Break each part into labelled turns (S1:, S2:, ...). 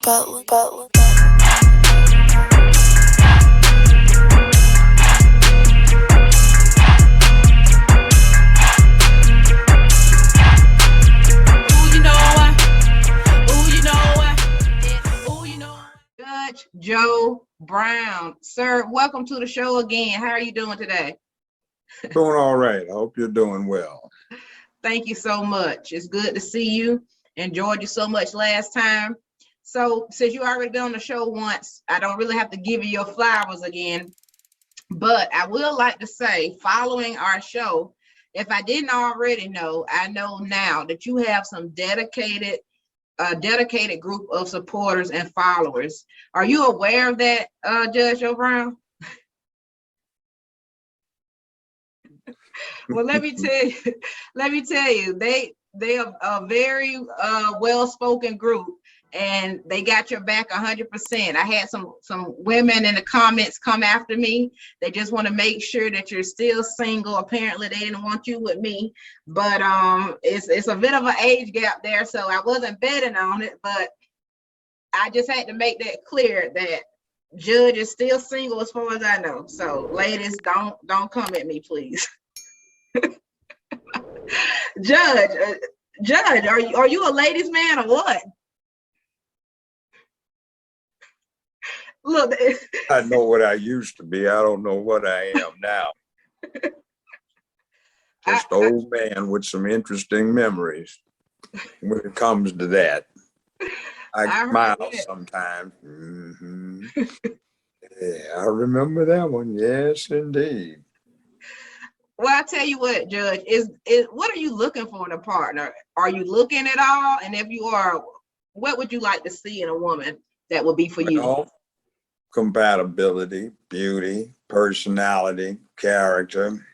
S1: But
S2: Judge Joe Brown. Sir, welcome to the show again. How are you doing today?
S3: Doing all right. I hope you're doing well.
S2: Thank you so much. It's good to see you. Enjoyed you so much last time. So since you already been on the show once, I don't really have to give you your flowers again. But I will like to say, following our show, if I didn't already know, I know now that you have some dedicated group of supporters and followers. Are you aware of that, Judge O'Brown? Well, let me tell you, they are a very well-spoken group, and they got your back 100%. I had some women in the comments come after me. They just want to make sure that you're still single. Apparently, they didn't want you with me, but it's a bit of an age gap there, so I wasn't betting on it. But I just had to make that clear that Judge is still single as far as I know. So, ladies, don't come at me, please. Judge, are you a ladies' man or what? Look,
S3: I know what I used to be. I don't know what I am now. Just an old man with some interesting memories when it comes to that. I smile sometimes. Yeah, I remember that one. Yes, indeed.
S2: Well, I tell you what, Judge, is what are you looking for in a partner? Are you looking at all? And if you are, what would you like to see in a woman that would be for you?
S3: Compatibility, beauty, personality, character,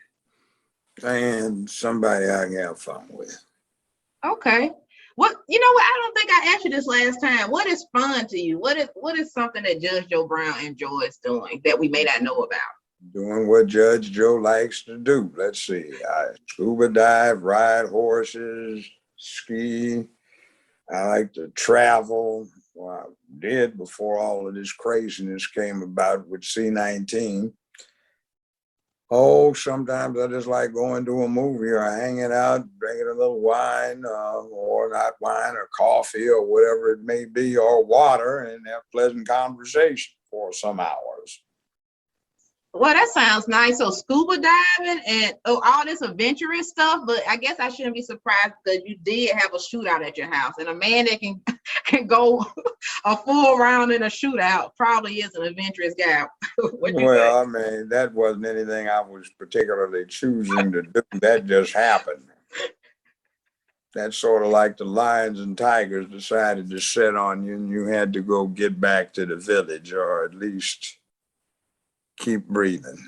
S3: and somebody I can have fun with.
S2: Okay. What, you know what? I don't think I asked you this last time. What is fun to you? What is something that Judge Joe Brown enjoys doing that we may not know about?
S3: Doing what Judge Joe likes to do. Let's see. I scuba dive, ride horses, ski. I like to travel. Well, I did before all of this craziness came about with C-19. Oh, sometimes I just like going to a movie or hanging out, drinking a little wine, or not wine, or coffee, or whatever it may be, or water, and have pleasant conversation for some hours.
S2: Well, that sounds nice. So scuba diving and all this adventurous stuff, but I guess I shouldn't be surprised because you did have a shootout at your house, and a man that can go a full round in a shootout probably is an adventurous guy.
S3: Well, I mean, that wasn't anything I was particularly choosing to do. That just happened. That's sort of like the lions and tigers decided to set on you, and you had to go get back to the village, or at least keep breathing.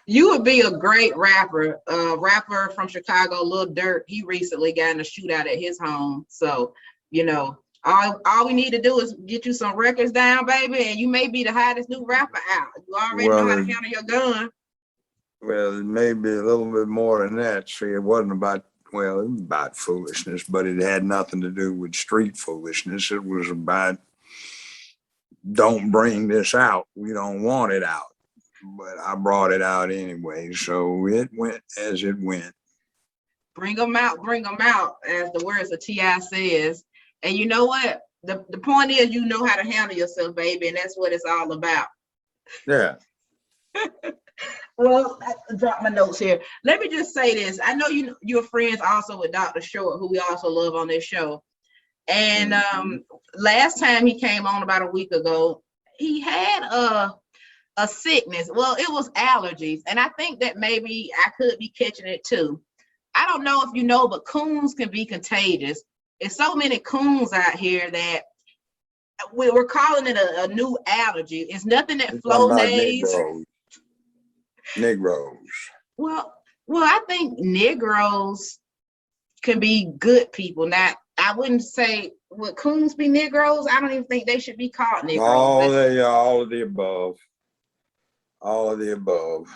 S2: You would be a great rapper. Rapper from Chicago, Lil Durk. He recently got in a shootout at his home. So, you know, all we need to do is get you some records down, baby, and you may be the hottest new rapper out. You already know how to handle your gun.
S3: Well, it may be a little bit more than that. See, it wasn't about, well, it was about foolishness, but it had nothing to do with street foolishness. It was about, don't bring this out. We don't want it out. But I brought it out anyway, so it went as it went.
S2: Bring them out, as the words of T.I. says. And you know what? The point is, you know how to handle yourself, baby, and that's what it's all about.
S3: Yeah.
S2: Well, I dropped my notes here. Let me just say this. I know you're friends also with Dr. Short, who we also love on this show. And last time he came on about a week ago, he had a sickness. Well, it was allergies, and I think that maybe I could be catching it too. I don't know if you know, but coons can be contagious. There's so many coons out here that we're calling it a new allergy. It's nothing that Flonase.
S3: Negroes.
S2: Well, I think Negroes can be good people. Now, I wouldn't say, would coons be Negroes? I don't even think they should be called Negroes.
S3: All of the above. All of the above.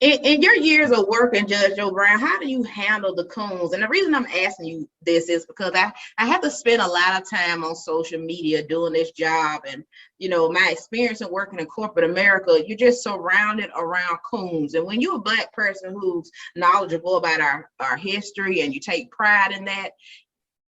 S2: In your years of working, Judge Joe Brown, how do you handle the coons? And the reason I'm asking you this is because I have to spend a lot of time on social media doing this job. And, you know, my experience in working in corporate America, you're just surrounded around coons. And when you're a Black person who's knowledgeable about our history and you take pride in that,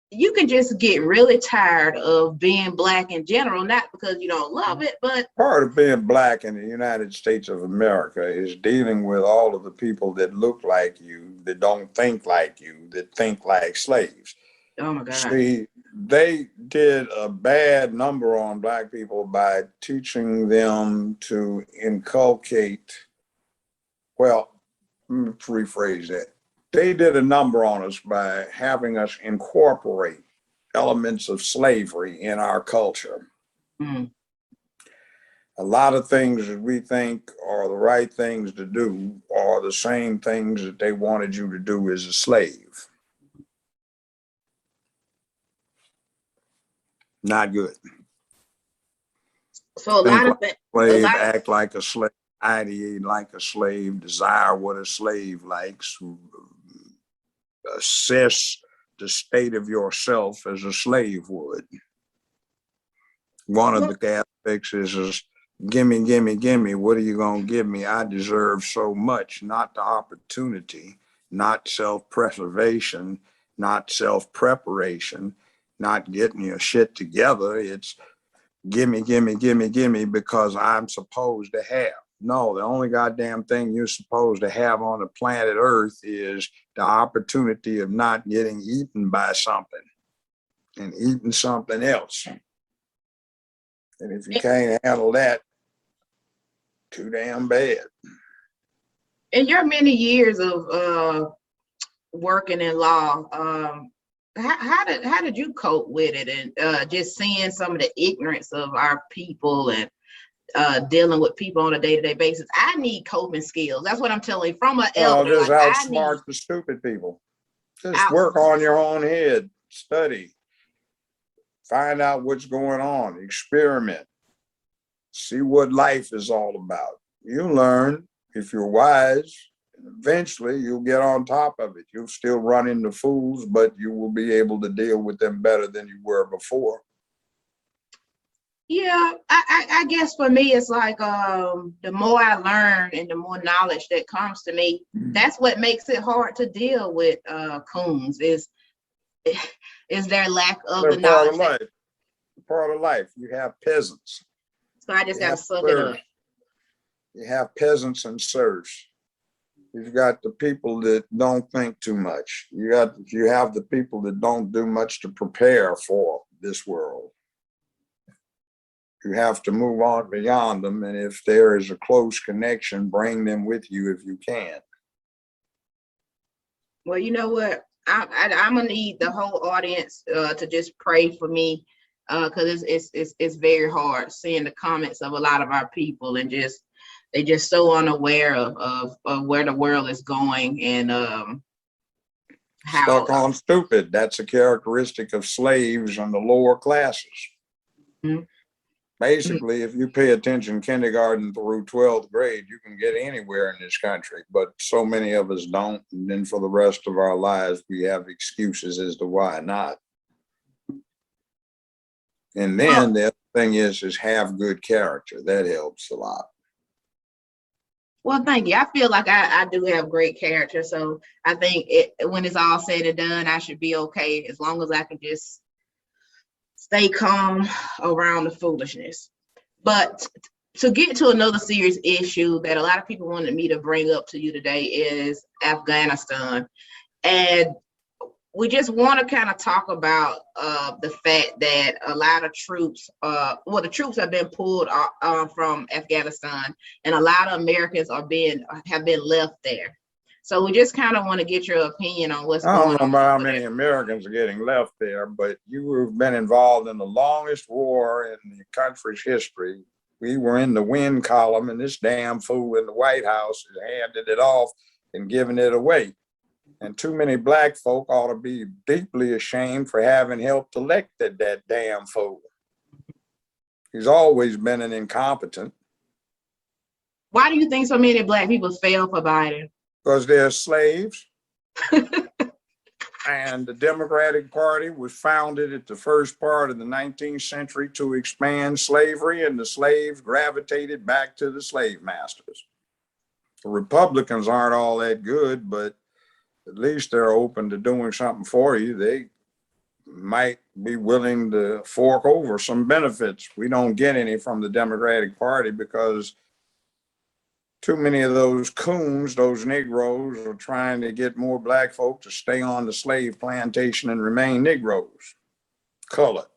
S2: you can just get really tired of being Black in general, not because you don't love it, but
S3: Part of being Black in the United States of America is dealing with all of the people that look like you, that don't think like you, that think like slaves.
S2: oh my God.
S3: See, they did a bad number on Black people by teaching them to inculcate, well, let me rephrase that. They did a number on us by having us incorporate elements of slavery in our culture.
S2: Mm.
S3: A lot of things that we think are the right things to do are the same things that they wanted you to do as a slave. Not good.
S2: So a
S3: Think
S2: lot of
S3: like
S2: things,
S3: a
S2: a
S3: slave,
S2: lot.
S3: act like a slave, ideate like a slave, desire what a slave likes, assess the state of yourself as a slave would. One of the aspects is gimme, gimme, gimme. What are you going to give me? I deserve so much, not the opportunity, not self-preservation, not self-preparation, not getting your shit together. It's gimme, gimme, gimme, gimme because I'm supposed to have. No, the only goddamn thing you're supposed to have on the planet Earth is the opportunity of not getting eaten by something and eating something else. And if you can't handle that, too damn bad.
S2: In your many years of working in law, how did you cope with it, and just seeing some of the ignorance of our people and dealing with people on a day-to-day basis? I need coping skills. That's what I'm telling you from an
S3: Oh,
S2: elder.
S3: just
S2: Like I need
S3: outsmart the stupid people. Just
S2: out.
S3: work on your own head, study, find out what's going on, experiment, see what life is all about. You learn if you're wise. Eventually, you'll get on top of it. You'll still run into fools, but you will be able to deal with them better than you were before.
S2: Yeah, I guess for me, it's like the more I learn and the more knowledge that comes to me, that's what makes it hard to deal with coons is their lack of
S3: They're
S2: the
S3: part of
S2: knowledge.
S3: life. Part of life. You have peasants.
S2: So I just
S3: You
S2: got to
S3: have
S2: suck it up.
S3: serfs. You have peasants and serfs. You've got the people that don't think too much. You have the people that don't do much to prepare for this world. You have to move on beyond them, and if there is a close connection, bring them with you if you can.
S2: Well, you know what? I'm gonna need the whole audience to just pray for me because it's very hard seeing the comments of a lot of our people and just they just so unaware of where the world is going and how.
S3: Stuck on stupid. That's a characteristic of slaves and the lower classes.
S2: Mhm.
S3: Basically, if you pay attention kindergarten through 12th grade, you can get anywhere in this country, but so many of us don't. And then for the rest of our lives, we have excuses as to why not. And then the other thing is have good character. That helps a lot.
S2: Well, thank you. I feel like I do have great character, so I think when it's all said and done, I should be okay as long as I can just stay calm around the foolishness. But to get to another serious issue that a lot of people wanted me to bring up to you today is Afghanistan. And we just want to kind of talk about the fact that a lot of troops, the troops have been pulled from Afghanistan, and a lot of Americans have been left there. So we just kind of want to get your opinion on what's
S3: I
S2: going
S3: don't know
S2: on.
S3: about how many Americans are getting left there, but you have been involved in the longest war in the country's history. We were in the win column, and this damn fool in the White House has handed it off and given it away. And too many black folk ought to be deeply ashamed for having helped elect that damn fool. He's always been an incompetent.
S2: Why do you think so many Black people fail for Biden?
S3: Because they're slaves. And the Democratic Party was founded at the first part of the 19th century to expand slavery, and the slaves gravitated back to the slave masters. The Republicans aren't all that good, but at least they're open to doing something for you. They might be willing to fork over some benefits. We don't get any from the Democratic Party because too many of those coons, those Negroes, are trying to get more Black folk to stay on the slave plantation and remain Negroes, colored.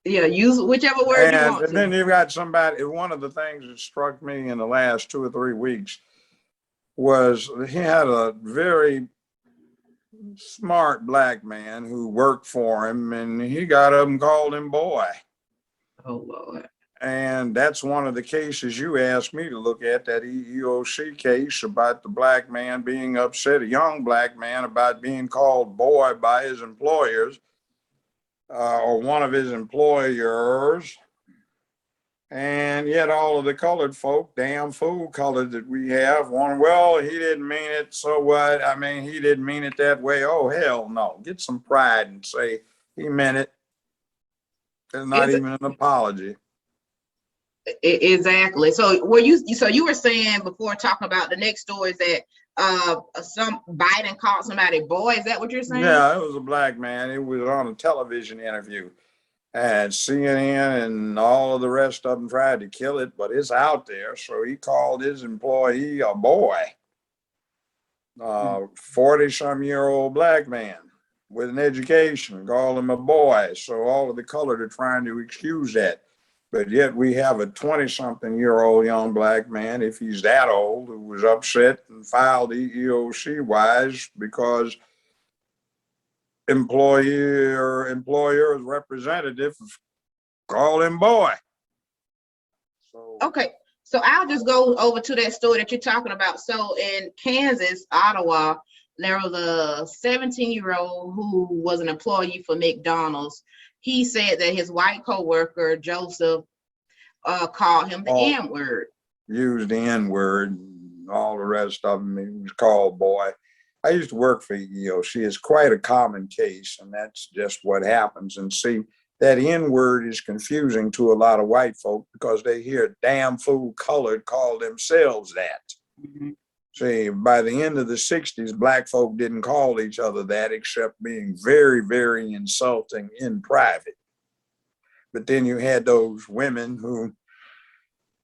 S2: Yeah, use whichever word you want
S3: And
S2: to.
S3: then you've got somebody, one of the things that struck me in the last 2 or 3 weeks was he had a very smart Black man who worked for him, and he got up and called him boy.
S2: Oh, Lord.
S3: And that's one of the cases you asked me to look at, that EEOC case about the Black man being upset, a young Black man, about being called boy by his employers or one of his employers. And yet all of the colored folk, damn fool colored that we have, one, well, he didn't mean it, so what? I mean, he didn't mean it that way. Oh, hell no. Get some pride and say he meant it. There's not even an apology.
S2: Exactly. So you were saying before, talking about the next story, is that some Biden called somebody boy. Is that what you're saying?
S3: Yeah, it was a Black man. It was on a television interview. And CNN and all of the rest of them tried to kill it, but it's out there. So he called his employee a boy, 40-some-year-old Black man with an education, called him a boy. So all of the colored are trying to excuse that. But yet we have a 20-something-year-old young Black man, if he's that old, who was upset and filed EEOC-wise because employer's representative called him boy. So,
S2: okay, so I'll just go over to that story that you're talking about. So in Kansas, Ottawa, there was a 17-year-old who was an employee for McDonald's. He said that his white coworker Joseph called him the N-word.
S3: Used the N-word, and all the rest of them. He was called boy. I used to work for EEOC. It's quite a common case, and that's just what happens. And see, that N-word is confusing to a lot of white folk because they hear damn fool colored call themselves that.
S2: Mm-hmm.
S3: See, by the end of the 60s, Black folk didn't call each other that except being very, very insulting in private. But then you had those women who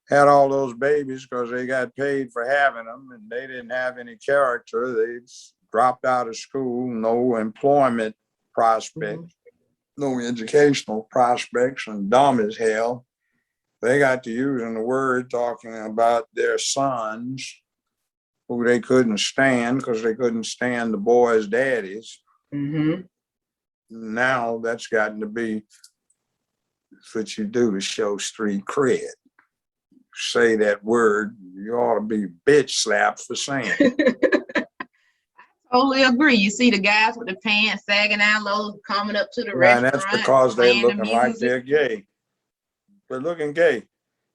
S3: had all those babies because they got paid for having them, and they didn't have any character. They dropped out of school, no employment prospects, no educational prospects, and dumb as hell. They got to using the word talking about their sons who they couldn't stand because they couldn't stand the boys' daddies.
S2: Mm-hmm.
S3: Now that's gotten to be what you do to show street cred. Say that word, you ought to be bitch slapped for saying it.
S2: Totally agree. You see the guys with the pants sagging out low coming up to the restaurant.
S3: And that's because they're looking
S2: the
S3: like they're gay. They're looking gay.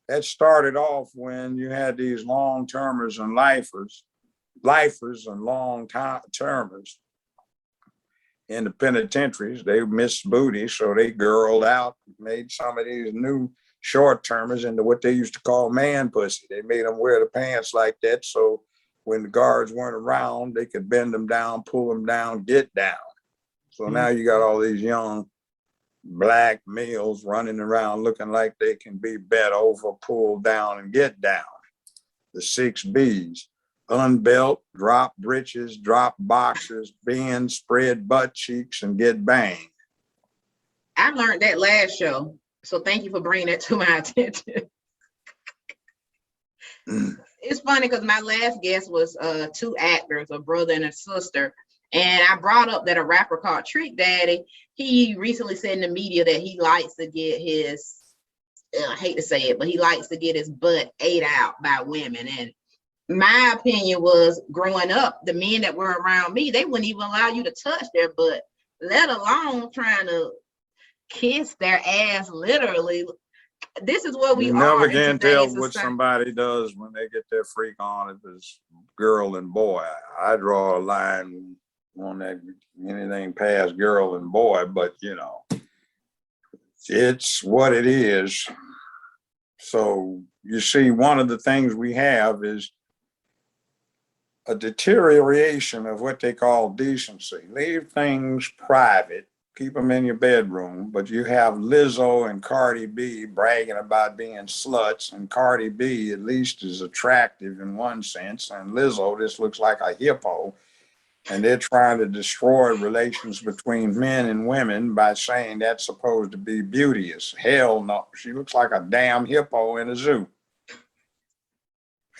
S3: That started off when you had these long-termers and lifers and long-termers in the penitentiaries. They missed booty, so they girled out, made some of these new short-termers into what they used to call man pussy. They made them wear the pants like that, so when the guards weren't around, they could bend them down, pull them down, get down. So now you got all these young Black males running around looking like they can be bent over, pulled down, and get down. The 6 Bs: unbelt, drop breeches, drop boxers, bend, spread butt cheeks, and get banged.
S2: I learned that last show, so thank you for bringing that to my attention. It's funny because my last guest was 2 actors, a brother and a sister. And I brought up that a rapper called Trick Daddy, he recently said in the media that he likes to get his, I hate to say it, but he likes to get his butt ate out by women. And my opinion was, growing up, the men that were around me, they wouldn't even allow you to touch their butt, let alone trying to kiss their ass literally. this is where we
S3: You
S2: are
S3: never
S2: in
S3: can tell
S2: today's
S3: what
S2: society.
S3: somebody does when they get their freak on, if it's girl and boy. I draw a line on that, anything past girl and boy, but you know, it's what it is. So you see, one of the things we have is a deterioration of what they call decency. Leave things private, keep them in your bedroom, but you have Lizzo and Cardi B bragging about being sluts, and Cardi B at least is attractive in one sense, and Lizzo just looks like a hippo. And they're trying to destroy relations between men and women by saying that's supposed to be beauteous. Hell no, she looks like a damn hippo in a zoo.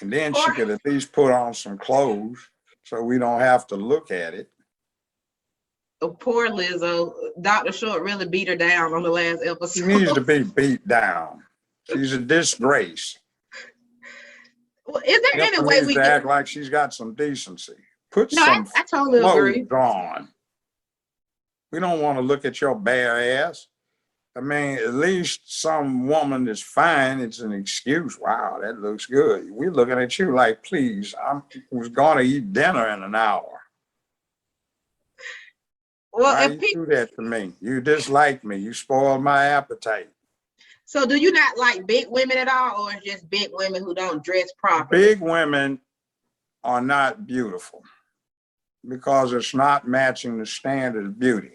S3: And then she
S2: Poor,
S3: could at least put on some clothes so we don't have to look at it.
S2: poor Lizzo. Dr. Short really beat her down on the last
S3: She
S2: episode.
S3: needs to be beat down. She's a disgrace.
S2: Well, is there any
S3: Hippo
S2: way
S3: needs
S2: we
S3: to
S2: could?
S3: act like she's got some decency. Put
S2: No,
S3: some
S2: I totally
S3: clothes
S2: agree.
S3: on. We don't want to look at your bare ass. I mean, at least some woman is fine. It's an excuse. Wow, that looks good. We're looking at you like, please, I was going to eat dinner in an hour.
S2: Well,
S3: Why
S2: if
S3: you
S2: people,
S3: do that to me? You dislike me. You spoiled my appetite.
S2: so do you not like big women at all, or just big women who don't dress properly?
S3: Big women are not beautiful because it's not matching the standard of beauty.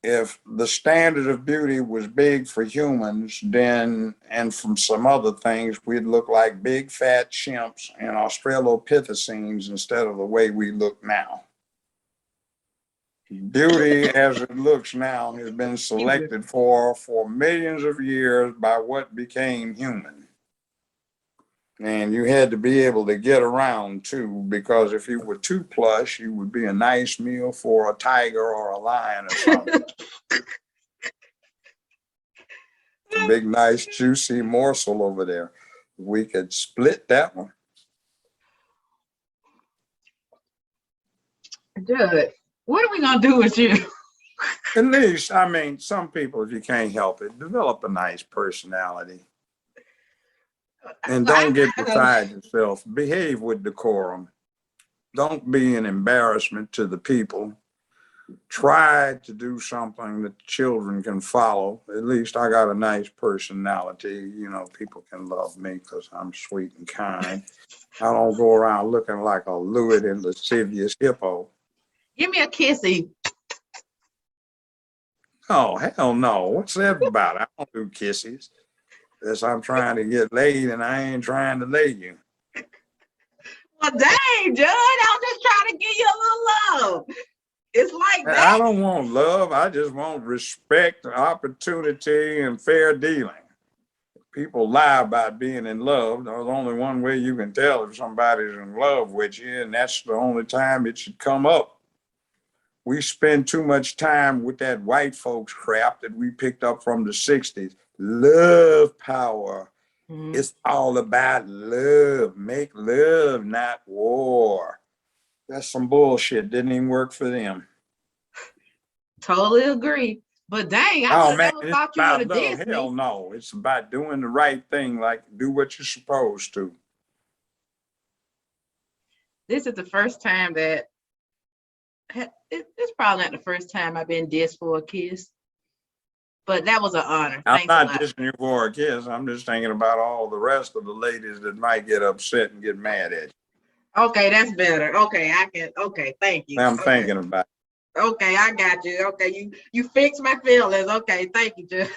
S3: If the standard of beauty was big for humans, then, and from some other things, we'd look like big fat chimps and Australopithecines instead of the way we look now. Beauty as it looks now has been selected for millions of years by what became human. And you had to be able to get around too, because if you were too plush, you would be a nice meal for a tiger or a lion or something. A big, nice, juicy morsel over there. We could split that one.
S2: Good. What are we gonna do with you?
S3: At least, I mean, some people, if you can't help it, develop a nice personality. And don't get beside yourself. Behave with decorum. Don't be an embarrassment to the people. Try to do something that the children can follow. At least I got a nice personality. You know, people can love me because I'm sweet and kind. I don't go around looking like a lewd and lascivious hippo.
S2: Give me a kissy.
S3: Oh, hell no. What's that about? I don't do kisses. Unless I'm trying to get laid and I ain't trying to lay you.
S2: Well, dang, Judge, I'm just trying to give you a little love. It's like
S3: I
S2: that.
S3: don't want love. I just want respect, opportunity, and fair dealing. People lie about being in love. There's only one way you can tell if somebody's in love with you, and that's the only time it should come up. We spend too much time with that white folks crap that we picked up from the 60s. Love power.
S2: Mm-hmm.
S3: It's all about love. Make love, not war. That's some bullshit. Didn't even work for them.
S2: Totally agree. But dang, I would
S3: Oh
S2: have
S3: man,
S2: never
S3: it's
S2: thought you would
S3: about
S2: have
S3: love.
S2: dissed
S3: Hell
S2: me.
S3: no. It's about doing the right thing, like do what you're supposed to.
S2: This is the first time that it's probably not the first time I've been dissed for a kiss, but that was an honor.
S3: I'm
S2: Thanks a
S3: not
S2: lot.
S3: dissing you for a kiss. I'm just thinking about all the rest of the ladies that might get upset and get mad at you.
S2: Okay, that's better. Okay, I can. Okay, thank you.
S3: I'm
S2: Okay.
S3: thinking about it.
S2: Okay, I got you. Okay, you fixed my feelings. Okay, thank you, Judge.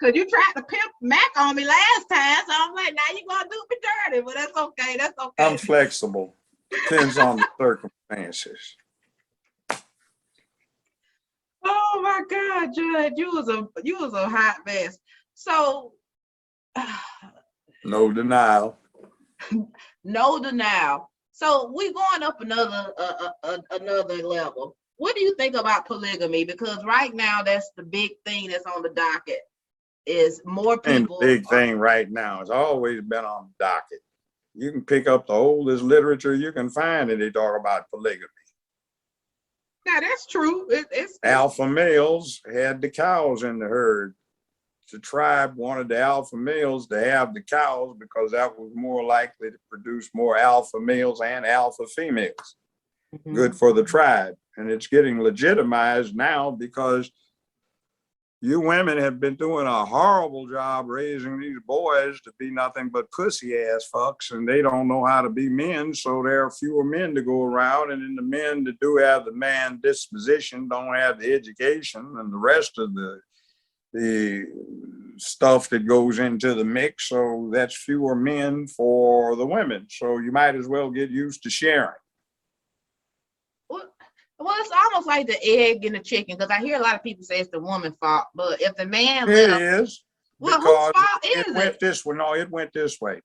S2: Cause you tried to pimp Mac on me last time, so I'm like, now you gonna do me dirty, but that's okay. That's okay.
S3: I'm flexible. Depends on the circumstances.
S2: Oh my God, Judge, you was a hot mess. So
S3: No denial.
S2: no denial. So we going up another level. What do you think about polygamy? Because right now that's the big thing that's on the docket. Is more
S3: And the
S2: people.
S3: big thing right now, it's always been on the docket. You can pick up the oldest literature you can find and they talk about polygamy.
S2: Now that's true. It's
S3: Alpha males had the cows in the herd. the tribe wanted the alpha males to have the cows because that was more likely to produce more alpha males and alpha females. Good for the tribe. And it's getting legitimized now because you women have been doing a horrible job raising these boys to be nothing but pussy ass fucks, and they don't know how to be men. So there are fewer men to go around, and then the men that do have the man disposition don't have the education and the rest of the stuff that goes into the mix. So that's fewer men for the women. So you might as well get used to sharing.
S2: Well, it's almost like the egg and the chicken, because I hear a lot of people say it's the woman's fault. But if the man
S3: It
S2: left,
S3: is.
S2: well,
S3: Because
S2: whose fault is
S3: it went this way. No, it went this way.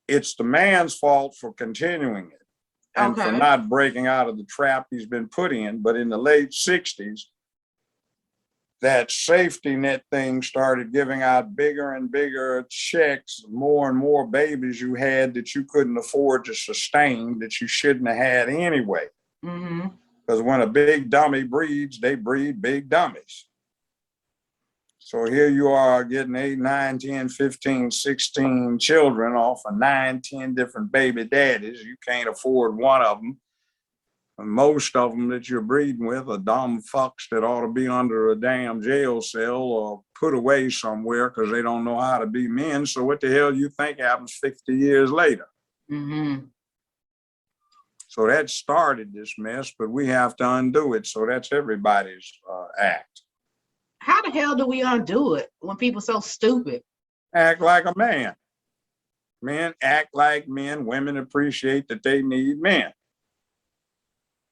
S3: It's the man's fault for continuing it and for not breaking out of the trap he's been put in. But in the late 60s, that safety net thing started giving out bigger and bigger checks, more and more babies you had that you couldn't afford to sustain, that you shouldn't have had anyway. Because when a big dummy breeds, they breed big dummies. So here you are getting 8, 9, 10, 15, 16 children off of 9, 10 different baby daddies. You can't afford one of them. And most of them that you're breeding with are dumb fucks that ought to be under a damn jail cell or put away somewhere because they don't know how to be men. So what the hell you think happens 50 years later? So that started this mess, but we have to undo it. So that's everybody's act.
S2: How the hell do we undo it when people so stupid?
S3: Act like a man. Men act like men. Women appreciate that they need men.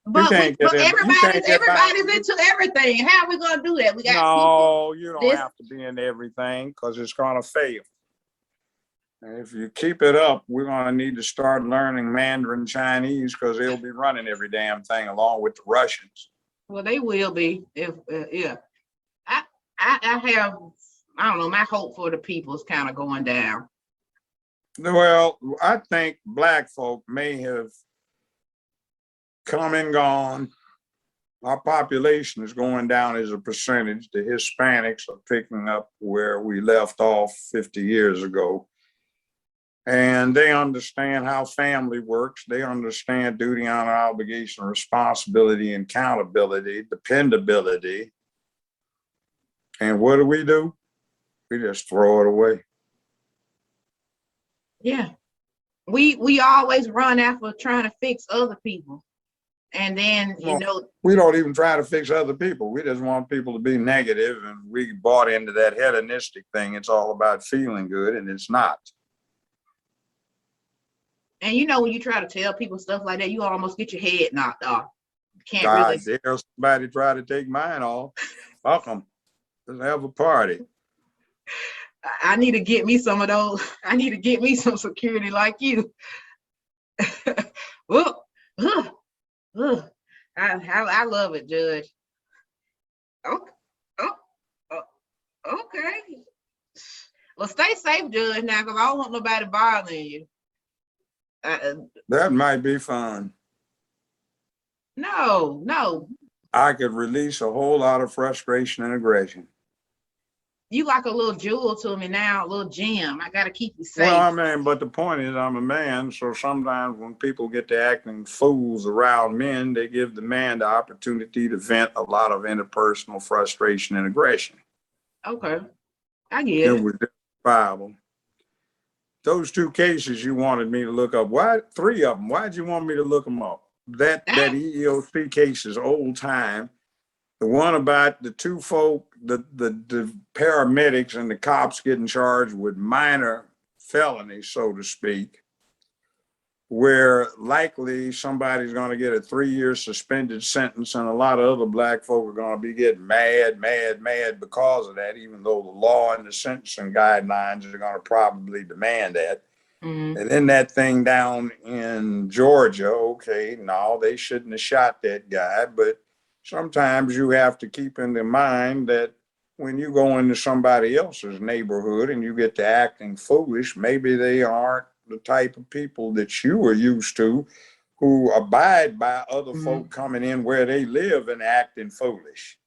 S2: But everybody's into everything. How are we gonna do that? We got
S3: no, you don't have to be into everything because it's gonna fail. And if you keep it up, we're gonna need to start learning Mandarin Chinese because they'll be running every damn thing along with the Russians.
S2: Well, they will be. If yeah, I have, I don't know, my hope for the people is kind of going down.
S3: Well, I think black folk may have come and gone. Our population is going down as a percentage. The Hispanics are picking up where we left off 50 years ago. And they understand how family works. They understand duty, honor, obligation, responsibility, accountability, dependability. And what do? We just throw it away.
S2: Yeah. We always run after trying to fix other people. And then,
S3: we don't even try to fix other people. We just want people to be negative, and we bought into that hedonistic thing. It's all about feeling good, and it's not.
S2: And when you try to tell people stuff like that, you almost get your head knocked off.
S3: Can't God really. Dare somebody try to take mine off. Fuck them. Let's have a party.
S2: I need to get me some of those. I need to get me some security like you. I love it, Judge. Okay. Well, stay safe, Judge, now, because I don't want nobody bothering you.
S3: That might be fun.
S2: No.
S3: I could release a whole lot of frustration and aggression.
S2: You like a little jewel to me now, a little gem. I got to keep you safe.
S3: Well, I mean, but the point is I'm a man, so sometimes when people get to acting fools around men, they give the man the opportunity to vent a lot of interpersonal frustration and aggression.
S2: Okay, I get it.
S3: It was justifiable. Those 2 cases you wanted me to look up, why 3 of them? Why'd you want me to look them up? That EEOC case is old time. The one about the 2 folk, the paramedics and the cops getting charged with minor felonies, so to speak, where likely somebody's going to get a 3-year suspended sentence, and a lot of other black folk are going to be getting mad because of that, even though the law and the sentencing guidelines are going to probably demand that. And then that thing down in Georgia, okay, no, they shouldn't have shot that guy, but sometimes you have to keep in mind that when you go into somebody else's neighborhood and you get to acting foolish, maybe they aren't the type of people that you are used to who abide by other folk coming in where they live and acting foolish.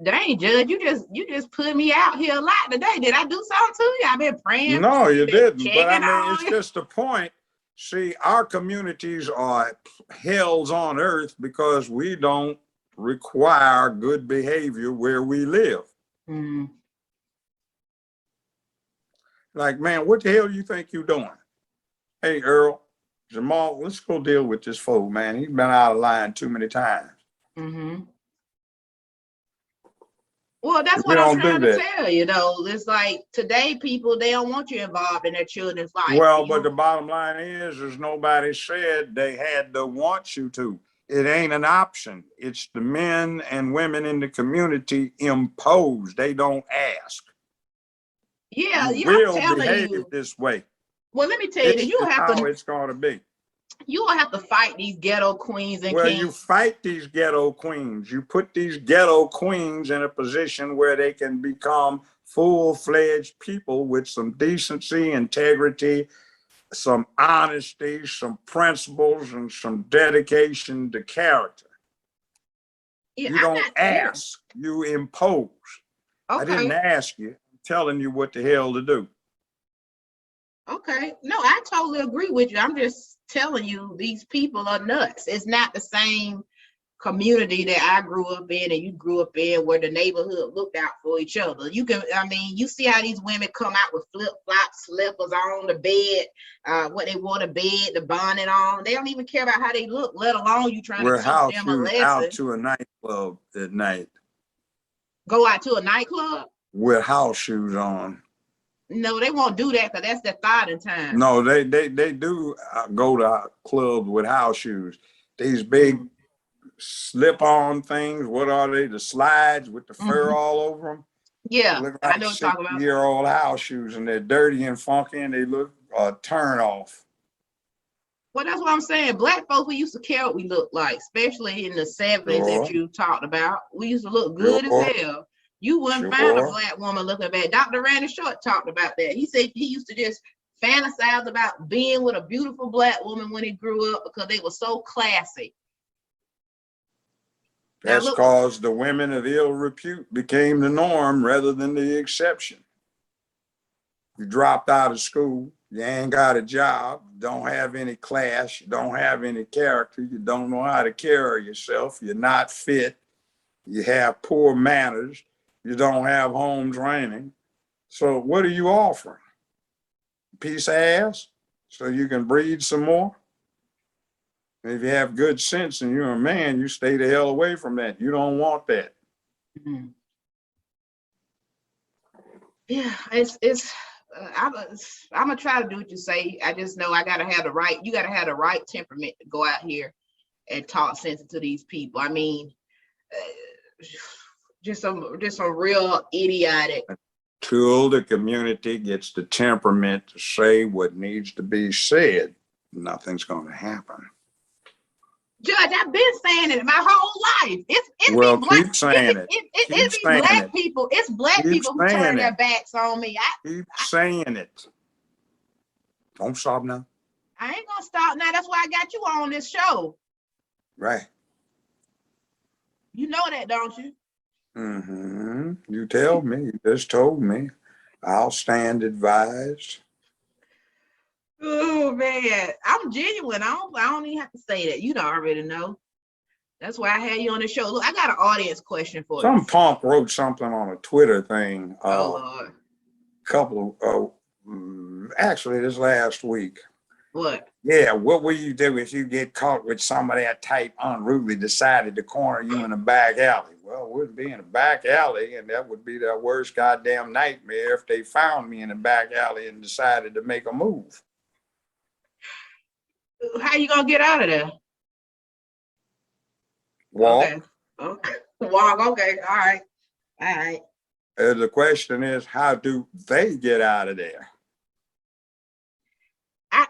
S2: Dang, Judge, you just put me out here a lot today. Did I do something to you? I've been praying
S3: No,
S2: for you,
S3: you
S2: been
S3: didn't. But I
S2: checking
S3: mean,
S2: on
S3: it's
S2: you.
S3: just a point. See, our communities are hells on earth because we don't require good behavior where we live.
S2: Mm.
S3: Like, man, what the hell do you think you're doing? Hey, Earl, Jamal, let's go deal with this fool, man. He's been out of line too many times.
S2: Mm-hmm. Well, that's
S3: We
S2: what I'm
S3: don't do
S2: trying to
S3: that.
S2: tell you, though. It's like today, people, they don't want you involved in their children's life.
S3: Well, but the bottom line is nobody said they had to want you to. It ain't an option. It's the men and women in the community imposed. They don't ask.
S2: Yeah,
S3: You
S2: I'm
S3: will
S2: telling
S3: behave
S2: you.
S3: this way.
S2: Well, let me tell you,
S3: This
S2: because you
S3: is
S2: don't have
S3: how
S2: to.
S3: it's going to be.
S2: You don't have to fight these ghetto queens and
S3: Well,
S2: kings.
S3: you fight these ghetto queens. You put these ghetto queens in a position where they can become full-fledged people with some decency, integrity, some honesty, some principles, and some dedication to character.
S2: Yeah,
S3: You
S2: I'm
S3: don't
S2: not. Yeah.
S3: ask, you impose. I didn't
S2: Okay.
S3: ask you. I'm telling you what the hell to do.
S2: Okay. No, I totally agree with you. I'm just telling you, these people are nuts. It's not the same community that I grew up in and you grew up in where the neighborhood looked out for each other. I mean, you see how these women come out with flip-flops, slippers on the bed, what they want to bed, the bonnet on. They don't even care about how they look, let alone you trying to
S3: Wear
S2: teach
S3: house
S2: them a
S3: shoes out
S2: lesson.
S3: to a nightclub at night
S2: Go out to a nightclub?
S3: with house shoes on.
S2: No, they won't do that because that's their thought time.
S3: No, they do go to clubs with house shoes. These big slip-on things. What are they? The slides with the fur all over them.
S2: Yeah,
S3: Look
S2: I
S3: like
S2: know what you're talking about.
S3: 60-year-old house shoes, and they're dirty and funky, and they look turn off.
S2: Well, that's what I'm saying. Black folks, we used to care what we looked like, especially in the 70s that
S3: Sure,
S2: you talked about. We used to look good as
S3: sure,
S2: hell. You wouldn't find a
S3: sure.
S2: black woman looking bad. Dr. Randy Short talked about that. He said he used to just fantasize about being with a beautiful black woman when he grew up because they were so classy. Now
S3: That's
S2: look,
S3: because the women of ill repute became the norm rather than the exception. You dropped out of school, you ain't got a job, don't have any class, you don't have any character, you don't know how to carry yourself, you're not fit, you have poor manners, you don't have home training. So what are you offering? Piece of ass so you can breed some more? And if you have good sense and you're a man, you stay the hell away from that. You don't want that.
S2: yeah, it's. I'm gonna try to do what you say. I just know I gotta have the right. You gotta have the right temperament to go out here and talk sense to these people. I mean, just some real idiotic.
S3: Till the community gets the temperament to say what needs to be said, nothing's going to happen.
S2: Judge, I've been saying it my whole life. It
S3: Well,
S2: be black.
S3: keep saying it. Keep
S2: It be
S3: saying
S2: black
S3: it.
S2: people. It's black
S3: Keep
S2: people who turn
S3: saying
S2: their
S3: it.
S2: backs on me.
S3: Keep saying it. Don't stop now.
S2: I ain't gonna stop now. That's why I got you on this show.
S3: Right.
S2: You know that, don't you?
S3: Mm-hmm. You tell me. You just told me. I'll stand advised.
S2: Oh man, I'm genuine. I don't even have to say that. You don't already know. That's why I had you on the show. Look, I got an audience question for you.
S3: Some punk wrote something on a Twitter thing.
S2: Oh Lord.
S3: Couple of actually this last week.
S2: What?
S3: Yeah, what will you do if you get caught with somebody that type unruly decided to corner you in a back alley? Well, it wouldn't be in a back alley, and that would be their worst goddamn nightmare if they found me in a back alley and decided to make a move.
S2: How you gonna get out of there?
S3: Walk.
S2: Okay. Okay. Walk. Okay. All right. All right.
S3: The question is, how do they get out of there?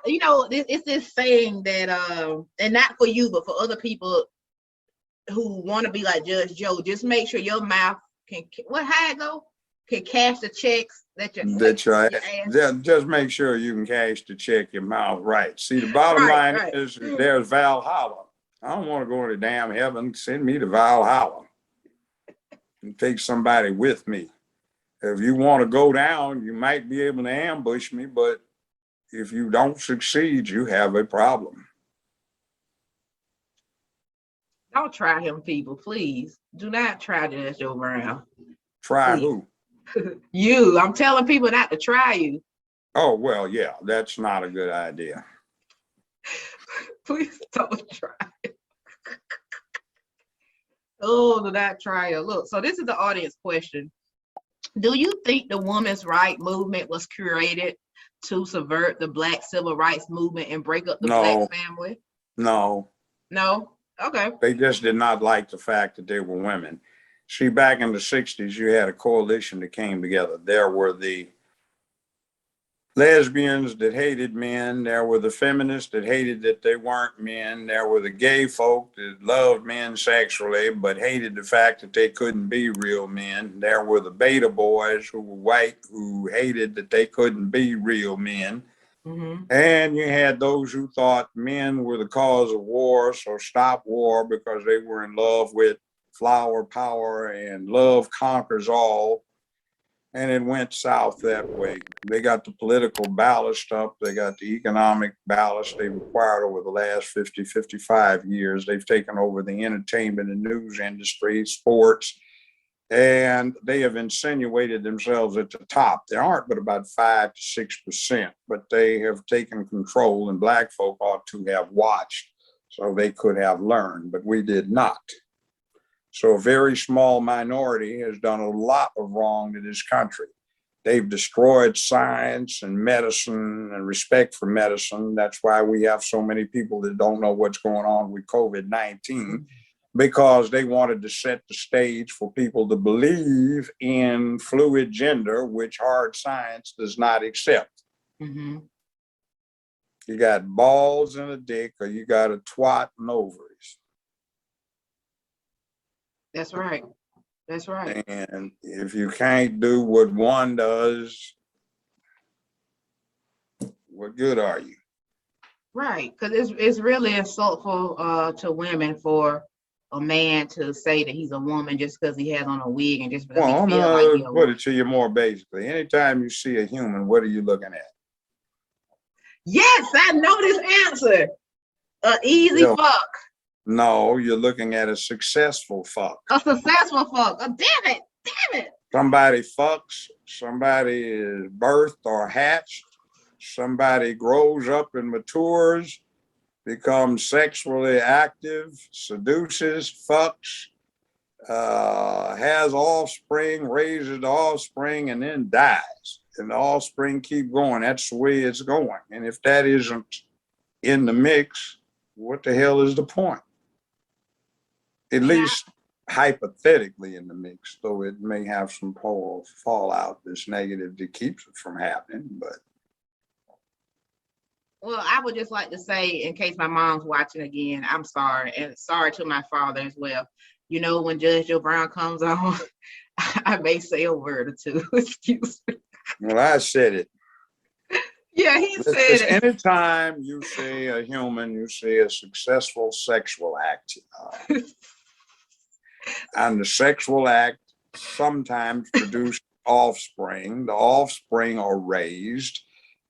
S2: It's this saying that and not for you, but for other people who want to be like Judge Joe, just make sure your mouth how it go? Can cash the checks that
S3: That's right.
S2: your ass.
S3: Just make sure you can cash the check your mouth right. See, the bottom line
S2: Right.
S3: is there's Valhalla. I don't want to go to damn heaven. Send me to Valhalla. take somebody with me. If you want to go down, you might be able to ambush me, but if you don't succeed, you have a problem.
S2: Don't try him, people, please. Do not try Judge Joe Brown.
S3: Try
S2: Please.
S3: who?
S2: You. I'm telling people not to try you.
S3: Oh, well, yeah, that's not a good idea.
S2: Please don't try. Oh, do not try it. Look, so this is the audience question. Do you think the women's right movement was created to subvert the Black civil rights movement and break up the
S3: No.
S2: Black family?
S3: No.
S2: No? Okay.
S3: They just did not like the fact that they were women. See, back in the 60s, you had a coalition that came together. There were the lesbians that hated men. There were the feminists that hated that they weren't men. There were the gay folk that loved men sexually but hated the fact that they couldn't be real men. There were the beta boys who were white who hated that they couldn't be real men.
S2: Mm-hmm.
S3: And you had those who thought men were the cause of war, so stop war because they were in love with flower power and love conquers all. And it went south that way. They got the political ballast up. They got the economic ballast they've acquired over the last 50, 55 years. They've taken over the entertainment and news industry, sports, and they have insinuated themselves at the top. There aren't but about 5 to 6%, but they have taken control, and Black folk ought to have watched so they could have learned, but we did not. So a very small minority has done a lot of wrong to this country. They've destroyed science and medicine and respect for medicine. That's why we have so many people that don't know what's going on with COVID-19, because they wanted to set the stage for people to believe in fluid gender, which hard science does not accept.
S2: Mm-hmm.
S3: You got balls and a dick, or you got a twat and ovaries.
S2: That's right. That's right.
S3: And if you can't do what one does, what good are you?
S2: Right. Because it's really insultful to women for a man to say that he's a woman just because he has on a wig and just because
S3: Well, I'm
S2: he feels like he's a
S3: gonna put
S2: woman.
S3: it to you more basically. Anytime you see a human, what are you looking at?
S2: Yes, I know this answer. Easy
S3: Yeah.
S2: fuck.
S3: No, you're looking at a successful fuck.
S2: A successful fuck. Oh, damn it. Damn it.
S3: Somebody fucks, somebody is birthed or hatched, somebody grows up and matures, becomes sexually active, seduces, fucks, has offspring, raises the offspring, and then dies. And the offspring keep going. That's the way it's going. And if that isn't in the mix, what the hell is the point? At least hypothetically in the mix, though it may have some fallout that's negative that keeps it from happening. But
S2: well, I would just like to say, in case my mom's watching again, I'm sorry, and sorry to my father as well. You know, when Judge Joe Brown comes on, I may say a word or two. Excuse me.
S3: well, I said it.
S2: Yeah, he said
S3: Because
S2: it.
S3: anytime you say a human, you say a successful sexual act. And the sexual act sometimes produces offspring. The offspring are raised,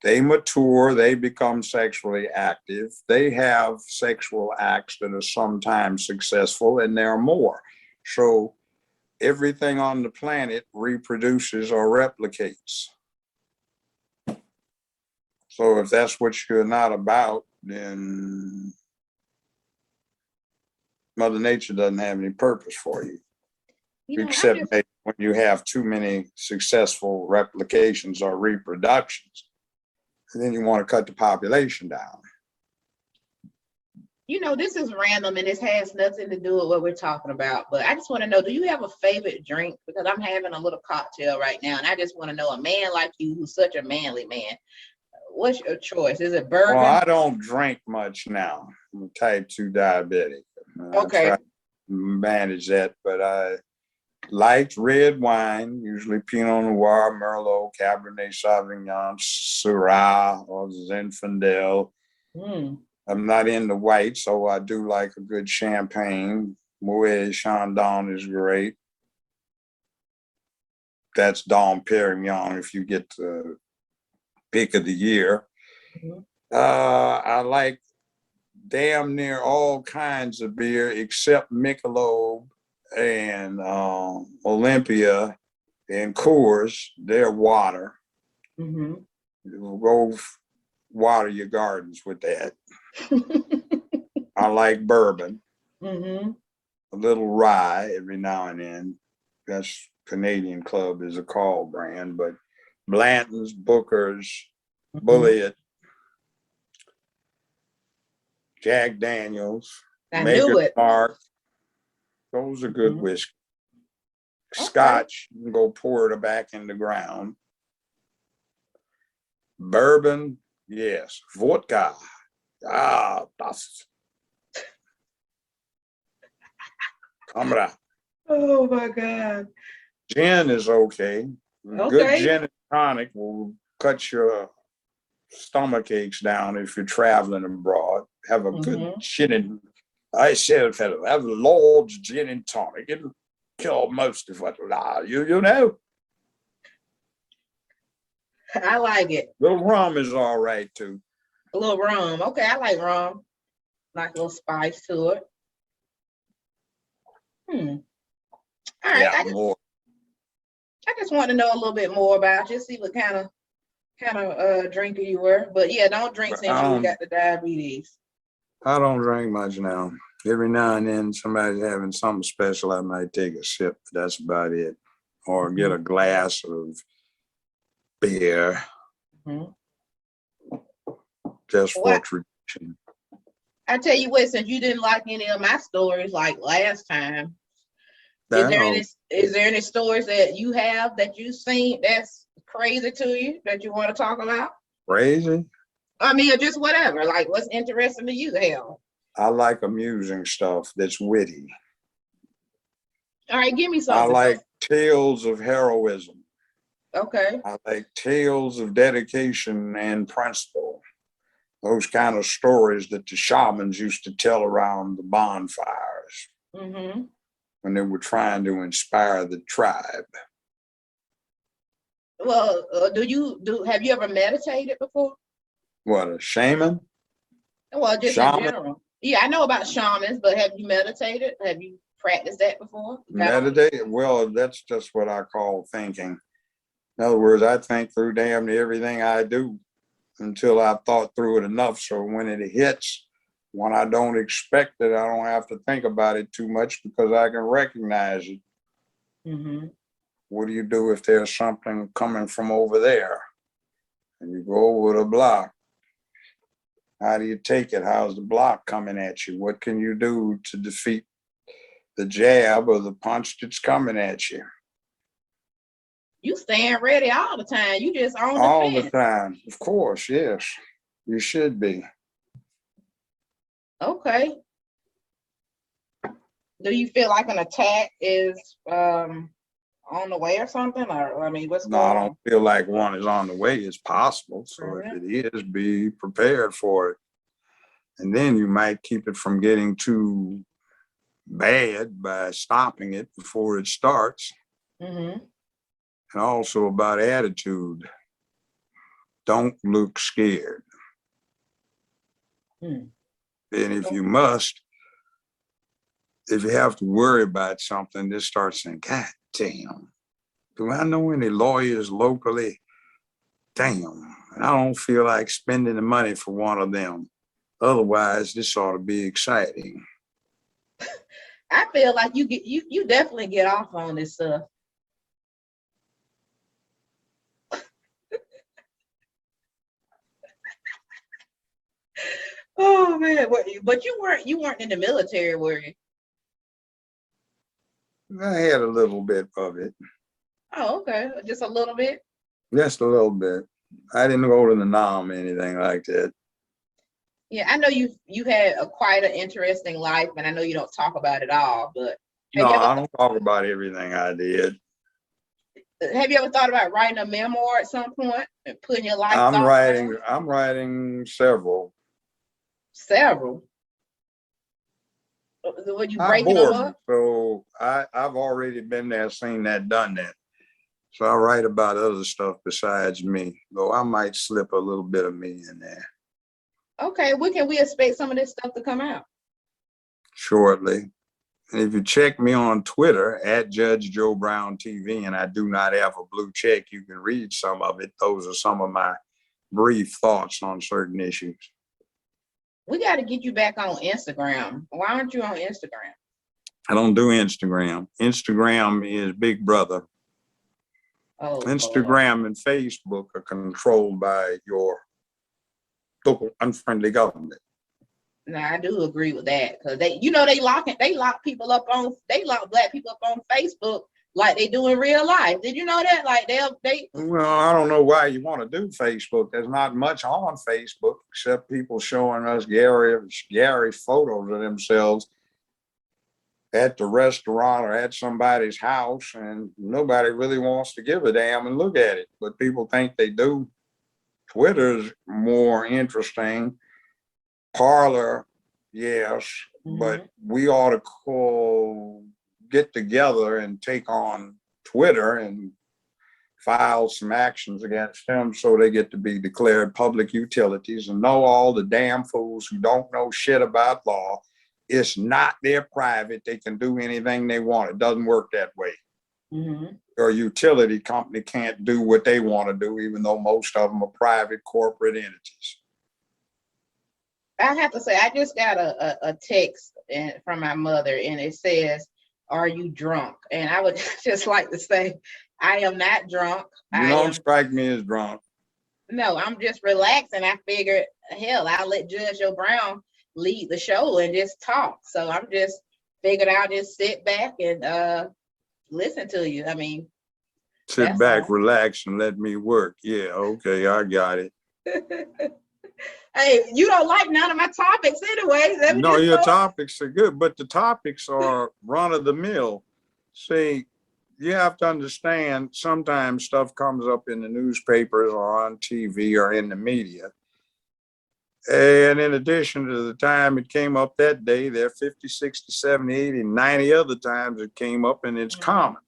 S3: they mature, they become sexually active. They have sexual acts that are sometimes successful, and there are more. So everything on the planet reproduces or replicates. So if that's what you're not about, then Mother Nature doesn't have any purpose for you. Except maybe when you have too many successful replications or reproductions, and then you want to cut the population down.
S2: You know, this is random and this has nothing to do with what we're talking about, but I just want to know, do you have a favorite drink? Because I'm having a little cocktail right now, and I just want to know, a man like you, who's such a manly man, what's your choice? Is it bourbon?
S3: Well, I don't drink much now. I'm a type 2 diabetic.
S2: Okay.
S3: I try to manage that, but I like red wine, usually Pinot Noir, Merlot, Cabernet Sauvignon, Syrah, or Zinfandel. I'm not into white, so I do like a good champagne. Moet Chandon is great. that's Dom Perignon if you get the pick of the year.
S2: Mhm.
S3: I like damn near all kinds of beer except Michelob and Olympia and Coors. They're water.
S2: Mhm.
S3: Go water your gardens with that. I like bourbon,
S2: Mhm.
S3: a little rye every now and then. That's Canadian Club is a call brand, but Blanton's, Booker's,
S2: Mhm.
S3: Bullitt, Jack Daniels,
S2: I knew
S3: Maker's
S2: it.
S3: Mark. Those are good
S2: Mhm.
S3: whiskey.
S2: Okay.
S3: Scotch, you can go pour it back in the ground. Bourbon, yes. Vodka, that's camera.
S2: Oh my God.
S3: Gin is okay. Good
S2: Okay.
S3: gin and tonic will cut your stomach aches down if you're traveling abroad. Have a good
S2: Mhm.
S3: gin and I said, fellow, have a Lord's gin and tonic. It'll kill most of what lie. You know.
S2: I like it.
S3: Little rum is all right too.
S2: A little rum. Okay, I like rum. Like a little spice to it. Hmm. All right.
S3: Yeah, more.
S2: I just want to know a little bit more about you, see what kind of drinker you were. But yeah, don't drink
S3: But
S2: since you got the diabetes.
S3: I don't drink much now. Every now and then somebody's having something special, I might take a sip, but that's about it. Or get a glass of beer
S2: Mhm.
S3: just for
S2: What
S3: tradition.
S2: I tell you what, since you didn't like any of my stories like last time,
S3: Now,
S2: is there any stories that you have that you've seen that's crazy to you that you want to talk about?
S3: crazy.
S2: I mean, or just whatever. Like what's interesting to you, hell.
S3: I like amusing stuff that's witty.
S2: All right, give me
S3: I
S2: something.
S3: like tales of heroism.
S2: Okay.
S3: I like tales of dedication and principle. Those kind of stories that the shamans used to tell around the bonfires
S2: Mm-hmm.
S3: when they were trying to inspire the tribe.
S2: Well, have you ever meditated before?
S3: What, a shaman?
S2: Well, just in
S3: Shaman
S2: general. Yeah, I know about shamans, but have you meditated? Have you practiced that before? Got on.
S3: meditate? Well, that's just what I call thinking. In other words, I think through damn near everything I do until I've thought through it enough. So when it hits, when I don't expect it, I don't have to think about it too much because I can recognize it.
S2: Mm-hmm.
S3: What do you do if there's something coming from over there? And you go over the block. How do you take it? How's the block coming at you? What can you do to defeat the jab or the punch that's coming at you?
S2: You staying ready all the time. You just on
S3: All the
S2: defense.
S3: time. Of course, yes. You should be.
S2: Okay. Do you feel like an attack is on the way or something? Or I mean, what's
S3: No, I
S2: going
S3: don't
S2: on?
S3: feel like one is on the way. It's possible. So if
S2: Mhm.
S3: it is, be prepared for it. And then you might keep it from getting too bad by stopping it before it starts.
S2: Mhm.
S3: And also about attitude. Don't look scared.
S2: Mhm.
S3: And if you must, if you have to worry about something, just start saying, God damn, do I know any lawyers locally? Damn, I don't feel like spending the money for one of them. Otherwise, this ought to be exciting.
S2: I feel like you definitely get off on this stuff. Oh man, but you weren't in the military, were you?
S3: I had a little bit of it,
S2: Oh, okay, just a little bit.
S3: just a little bit. I didn't go to the Nam or anything like that.
S2: Yeah, I know you had a quite an interesting life, and I know you don't talk about it all. But have
S3: No,
S2: you ever
S3: I don't talk about everything I did.
S2: have you ever thought about writing a memoir at some point and putting your life
S3: I'm
S2: thoughts
S3: writing.
S2: down?
S3: I'm writing several.
S2: Several. Were you
S3: I
S2: breaking them
S3: bored me,
S2: up?
S3: so I've already been there, seen that, done that. So I write about other stuff besides me, though I might slip a little bit of me in there.
S2: Okay, when can we expect some of this stuff to come out?
S3: Shortly. And if you check me on Twitter at Judge Joe Brown TV, and I do not have a blue check, you can read some of it. Those are some of my brief thoughts on certain issues.
S2: We got to get you back on Instagram. Why aren't you on Instagram?
S3: I don't do Instagram. Instagram is Big Brother.
S2: Oh,
S3: Instagram and Facebook are controlled by your local unfriendly government.
S2: No, I do agree with that, because they lock black people up on Facebook like they do in real life. Did you know that? Like they.
S3: Well, I don't know why you want to do Facebook. There's not much on Facebook except people showing us Gary photos of themselves at the restaurant or at somebody's house, and nobody really wants to give a damn and look at it, but people think they do. Twitter's more interesting. Parlor, yes, but we ought to get together and take on Twitter and file some actions against them so they get to be declared public utilities, and know all the damn fools who don't know shit about law. It's not their private. They can do anything they want. It doesn't work that way. Your utility company can't do what they want to do, even though most of them are private corporate entities.
S2: I have to say, I just got a text from my mother, and it says, "Are you drunk?" And I would just like to say, I am not drunk.
S3: You don't strike me as drunk.
S2: No, I'm just relaxing. I figured, hell, I'll let Judge Joe Brown lead the show and just talk. So I'm just figured I'll just sit back and listen to you. I mean,
S3: sit back, relax, and let me work. Yeah, okay, I got it.
S2: Hey, you don't like none of my topics anyway.
S3: No, your topics are good, but the topics are run of the mill. See, you have to understand, sometimes stuff comes up in the newspapers or on TV or in the media. And in addition to the time it came up that day, there are 50, 60, 70, 80, 90 other times it came up, and it's common.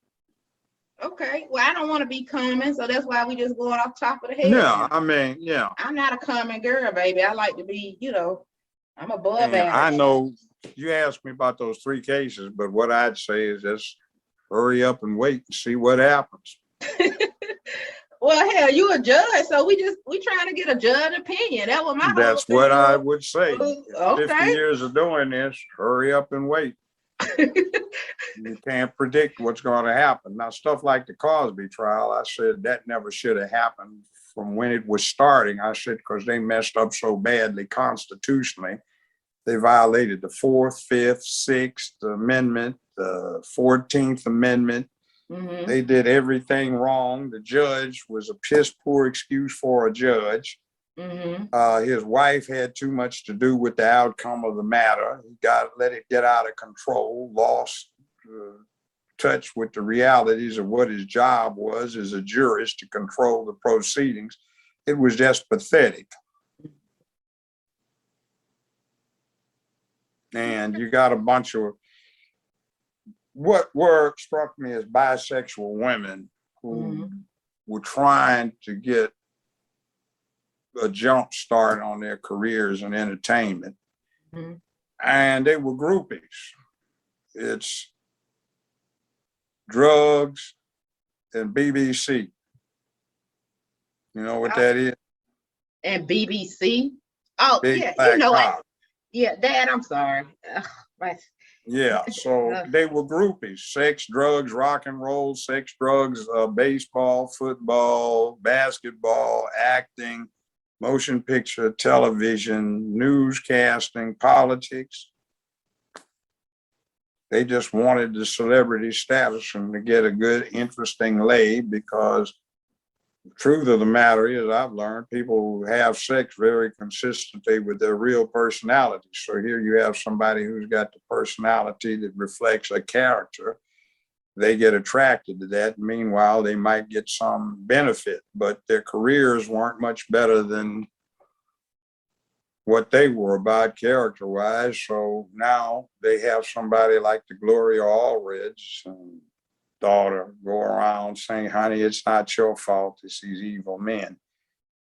S3: Okay,
S2: well, I don't want to be common, so that's why we just going off top of the head.
S3: Yeah, I mean, yeah.
S2: I'm not a common girl, baby. I like to be, I'm above average.
S3: I know you asked me about those 3 cases, but what I'd say is just hurry up and wait and see what happens.
S2: Well, hell, you a judge, so we trying to get a judge opinion. That's
S3: what I would say.
S2: Okay.
S3: 50 years of doing this, hurry up and wait. You can't predict what's going to happen. Now, stuff like the Cosby trial, I said that never should have happened from when it was starting. I said, because they messed up so badly constitutionally. They violated the 4th, 5th, 6th Amendment, the 14th Amendment. They did everything wrong. The judge was a piss poor excuse for a judge. His wife had too much to do with the outcome of the matter. He let it get out of control, lost touch with the realities of what his job was as a jurist, to control the proceedings. It was just pathetic. And you got a bunch of what struck me as bisexual women who were trying to get a jump start on their careers in entertainment. And they were groupies. It's drugs and BBC. You know what that is?
S2: And BBC? Oh,
S3: Big
S2: yeah,
S3: Black Cock.
S2: Yeah, Dad, I'm sorry.
S3: Yeah, so they were groupies. Sex, drugs, rock and roll, sex, drugs, baseball, football, basketball, acting, motion picture, television, newscasting, politics. They just wanted the celebrity status and to get a good, interesting lay, because the truth of the matter is, I've learned people have sex very consistently with their real personality. So here you have somebody who's got the personality that reflects a character. They get attracted to that. Meanwhile, they might get some benefit, but their careers weren't much better than what they were about character-wise. So now they have somebody like the Gloria Allreds and daughter go around saying, honey, it's not your fault. It's these evil men.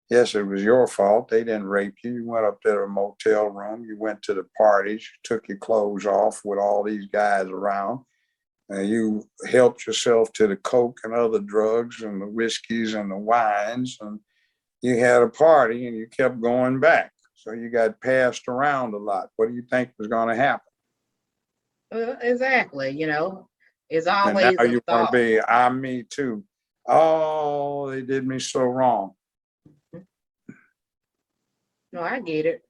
S3: Yes, it was your fault. They didn't rape you. You went up to a motel room. You went to the parties. You took your clothes off with all these guys around. And you helped yourself to the coke and other drugs and the whiskeys and the wines. And you had a party and you kept going back. So you got passed around a lot. What do you think was going to happen?
S2: Exactly. You know, it's
S3: And
S2: always
S3: now
S2: a
S3: you want to
S2: thought.
S3: be, I'm me too. Oh, they did me so wrong.
S2: No, I get it.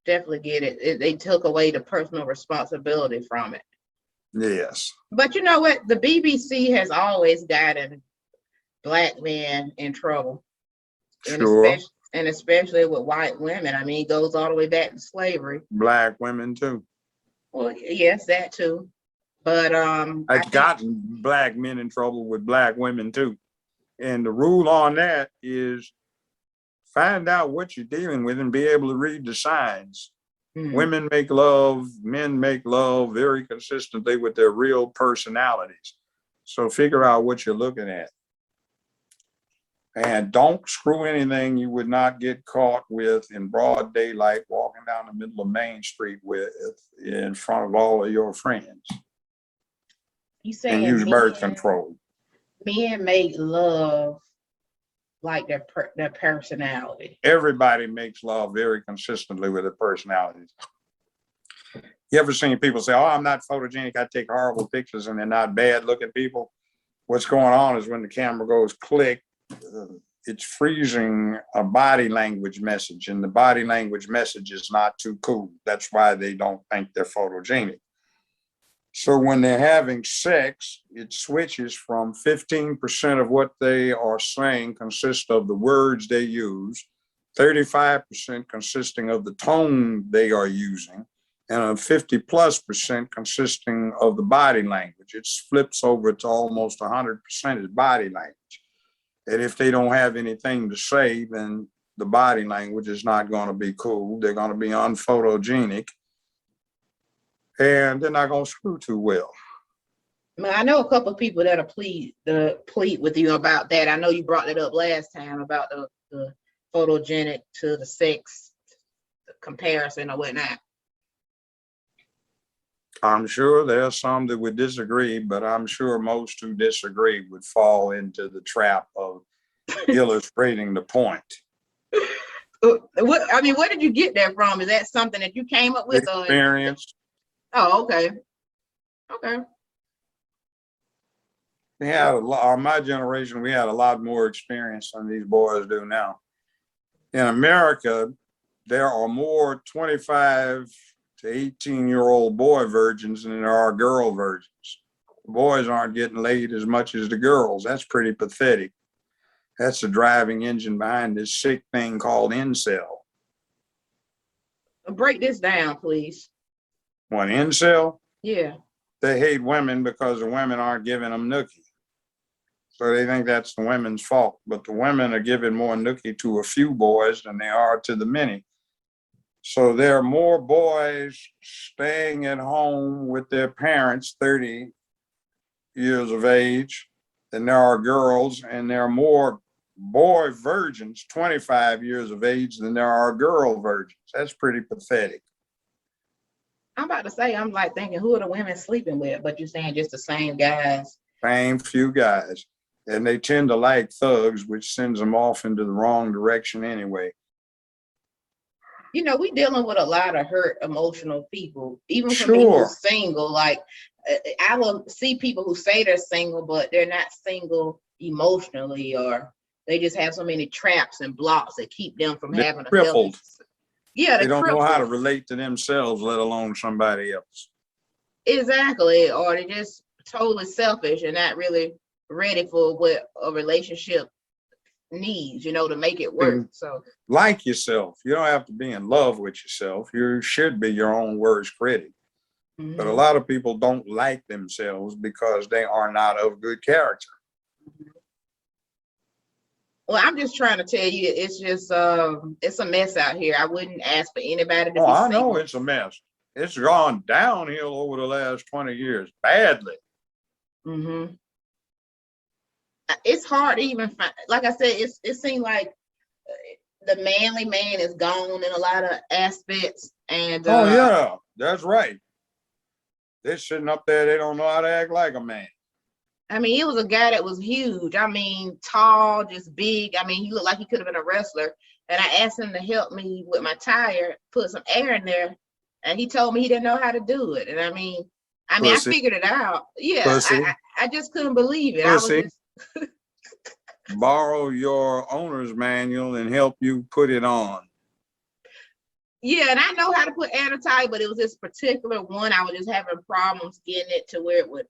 S2: Definitely get it. They took away the personal responsibility from it.
S3: Yes.
S2: But you know what? The BBC has always gotten Black men in trouble,
S3: Sure.
S2: and especially with white women. I mean, it goes all the way back to slavery.
S3: Black women too.
S2: Well, yes, that too. But I
S3: I've
S2: think
S3: gotten black men in trouble with black women too. And the rule on that is find out what you're dealing with and be able to read the signs. Women make love, men make love very consistently with their real personalities. So figure out what you're looking at. And don't screw anything you would not get caught with in broad daylight walking down the middle of Main Street with in front of all of your friends.
S2: you
S3: And
S2: saying
S3: use birth control.
S2: men make love like their personality.
S3: Everybody makes love very consistently with their personalities. You ever seen people say, oh, I'm not photogenic, I take horrible pictures, and they're not bad looking people? What's going on is when the camera goes click, it's freezing a body language message, and the body language message is not too cool. That's why they don't think they're photogenic. So when they're having sex, it switches from 15% of what they are saying consists of the words they use, 35% consisting of the tone they are using, and a 50+% consisting of the body language. It flips over to almost 100% is body language. And if they don't have anything to say, then the body language is not going to be cool. They're going to be unphotogenic. And they're not going to screw too well.
S2: I know a couple of people that'll plead with you about that. I know you brought it up last time about the photogenic to the sex comparison or whatnot.
S3: I'm sure there are some that would disagree, but I'm sure most who disagree would fall into the trap of illustrating the point.
S2: Where did you get that from? Is that something that you came up with?
S3: Experience.
S2: Oh, okay. Okay.
S3: We had my generation, we had a lot more experience than these boys do now. In America, there are more 25 to 18-year-old boy virgins than there are girl virgins. The boys aren't getting laid as much as the girls. That's pretty pathetic. That's the driving engine behind this sick thing called incel.
S2: Break this down, please.
S3: What, incel?
S2: Yeah.
S3: They hate women because the women aren't giving them nookie. So they think that's the women's fault. But the women are giving more nookie to a few boys than they are to the many. So there are more boys staying at home with their parents 30 years of age than there are girls, and there are more boy virgins 25 years of age than there are girl virgins. That's pretty pathetic.
S2: I'm about to say, I'm like thinking, who are the women sleeping with? But you're saying just the same guys.
S3: Same few guys. And they tend to like thugs, which sends them off into the wrong direction anyway.
S2: You know, we dealing with a lot of hurt, emotional people, even for me
S3: Sure.
S2: who's single. Like, I will see people who say they're single, but they're not single emotionally, or they just have so many traps and blocks that keep them from
S3: They're
S2: having a
S3: crippled.
S2: Yeah,
S3: they don't know how to
S2: crippled.
S3: relate to themselves, let alone somebody else.
S2: Exactly. Or they're just totally selfish and not really ready for what a relationship needs, you know, to make it work. So
S3: like yourself. You don't have to be in love with yourself. You should be your own worst critic. But a lot of people don't like themselves because they are not of good character.
S2: Well, I'm just trying to tell you, it's just it's a mess out here. I wouldn't ask for anybody to be
S3: I
S2: single.
S3: know it's a mess. It's gone downhill over the last 20 years badly.
S2: it's hard to even find. Like I said, it seems like the manly man is gone in a lot of aspects. And
S3: Oh yeah, that's right. They're sitting up there, they don't know how to act like a man.
S2: I mean, it was a guy that was huge. I mean, tall, just big. I mean, he looked like he could have been a wrestler. And I asked him to help me with my tire, put some air in there, and he told me he didn't know how to do it. And I
S3: Pussy,
S2: figured it out. Yeah,
S3: pussy,
S2: I just couldn't believe it. I was
S3: pussy.
S2: just
S3: Borrow your owner's manual and help you put it on.
S2: yeah, and I know how to put air in a tire, but it was this particular one. I was just having problems getting it to where it would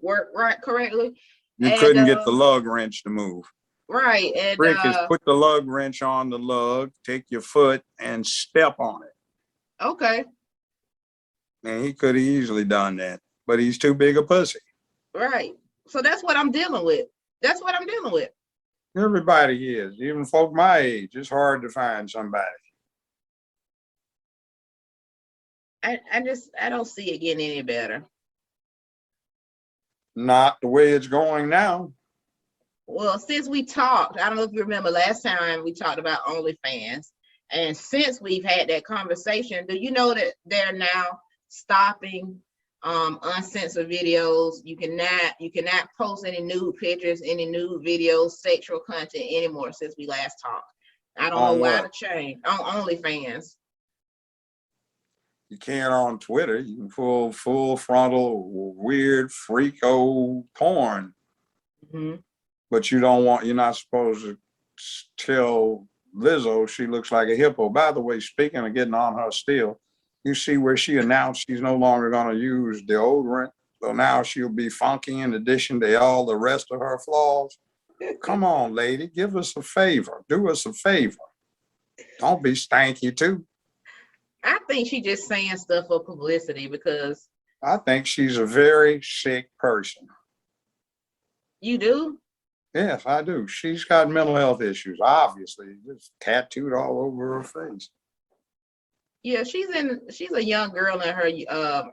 S2: work right correctly.
S3: You
S2: And
S3: couldn't get the lug wrench to move.
S2: right, and
S3: Trick is put the lug wrench on the lug, take your foot and step on it.
S2: okay,
S3: And he could have easily done that, but he's too big a pussy.
S2: right. So that's what I'm dealing with. That's what I'm dealing with.
S3: Everybody is, even folk my age. It's hard to find somebody.
S2: I don't see it getting any better.
S3: Not the way it's going now.
S2: Well, since we talked, I don't know if you remember last time we talked about OnlyFans, and since we've had that conversation, do you know that they're now stopping uncensored videos? You cannot post any nude pictures, any nude videos, sexual content anymore since we last talked. I don't know why the change on OnlyFans.
S3: You can't on Twitter. You can pull full frontal weird freako porn.
S2: Mm-hmm.
S3: But you're not supposed to tell Lizzo she looks like a hippo. By the way, speaking of getting on her still, you see where she announced she's no longer going to use deodorant. So now she'll be funky in addition to all the rest of her flaws. Come on, lady, give us a favor. Do us a favor. Don't be stanky too.
S2: I think she's just saying stuff for publicity because.
S3: I think she's a very sick person.
S2: You do?
S3: Yes, I do. She's got mental health issues, obviously, just tattooed all over her face.
S2: Yeah, she's a young girl in her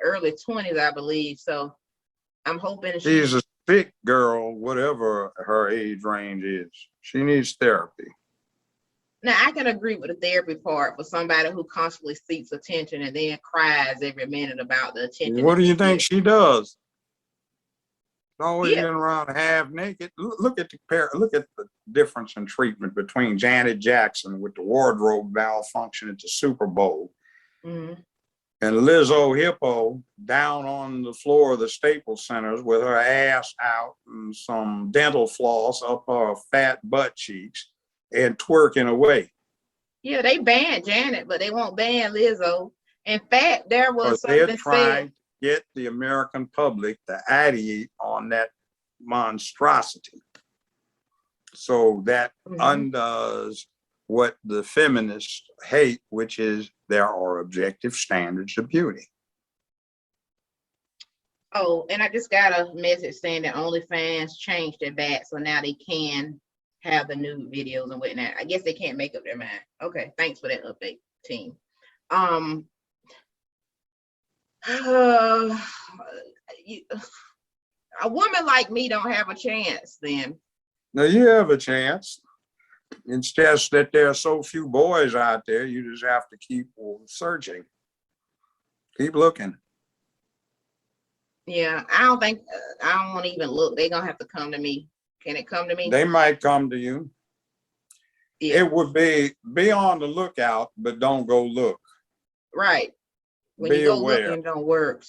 S2: early 20s, I believe. So I'm hoping
S3: she's a sick girl, whatever her age range is. She needs therapy.
S2: Now I can agree with the therapy part for somebody who constantly seeks attention and then cries every minute about the attention.
S3: What do you think she does? Always
S2: Yeah.
S3: getting around half naked. Look at the difference in treatment between Janet Jackson with the wardrobe malfunction at the Super Bowl,
S2: Mm-hmm.
S3: and Lizzo Hippo down on the floor of the Staples Centers with her ass out and some dental floss up her fat butt cheeks and twerking away.
S2: Yeah, they banned Janet, but they won't ban Lizzo. In fact, there was something
S3: they're trying to get the American public to ideate on that monstrosity. So that undoes what the feminists hate, which is there are objective standards of beauty.
S2: Oh, and I just got a message saying that OnlyFans changed their back, so now they can have the nude videos and whatnot. I guess they can't make up their mind. Okay, thanks for that update, team. A woman like me don't have a chance then.
S3: Now you have a chance. It's just that there are so few boys out there, you just have to keep searching. Keep looking.
S2: Yeah, I don't want to even look. They're gonna have to come to me. Can it come to me?
S3: They might come to you. Yeah. It would be on the lookout, but don't go look.
S2: Right. When
S3: be
S2: you go
S3: aware.
S2: looking, it don't work.